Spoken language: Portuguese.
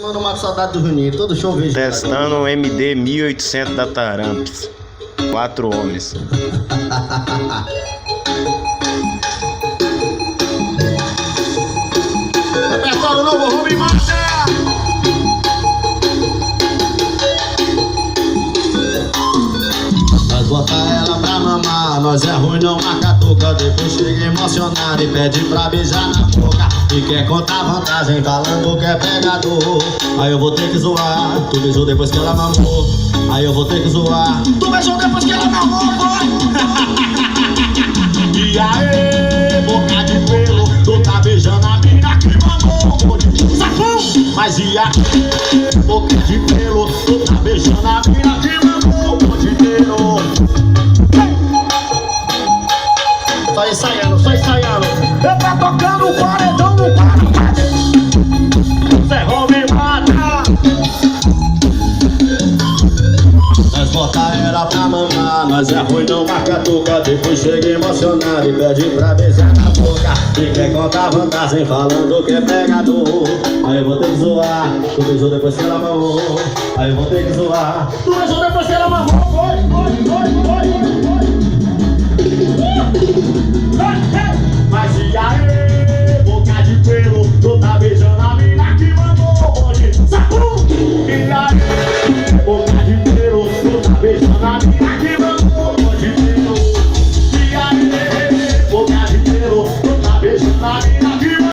Manda uma saudade do Juninho, todo show vejo. Testando o MD 1800 da Taramps. 4 homens. Repertório novo, Rubem Marcha! Nós bota ela pra mamar, nós é ruim, não marca toca. Depois chega emocionado e pede pra beijar na boca. E quer contar vantagem falando que é pegador. Aí eu vou ter que zoar, tu beijou depois que ela mamou. Aí eu vou ter que zoar, tu beijou depois que ela mamou, foi? E aí, boca de pelo, tu tá beijando a mina que mamou. Safão! Mas e aí, boca de pelo, tu tá beijando a mina que mamou o mundo inteiro. Só ensaiando, só ensaiando. Eu tá tocando o paredão no para. Zé Rome mata. Nós bota ela pra mamar, nós é ruim, não marca toca. Depois chega emocionado e pede pra beijar na boca. E quer contar vantagem falando que é pegador. Aí eu vou ter que zoar, tu beijou depois que ela mamou. Aí eu vou ter que zoar, tu beijou depois que ela mamou, foi.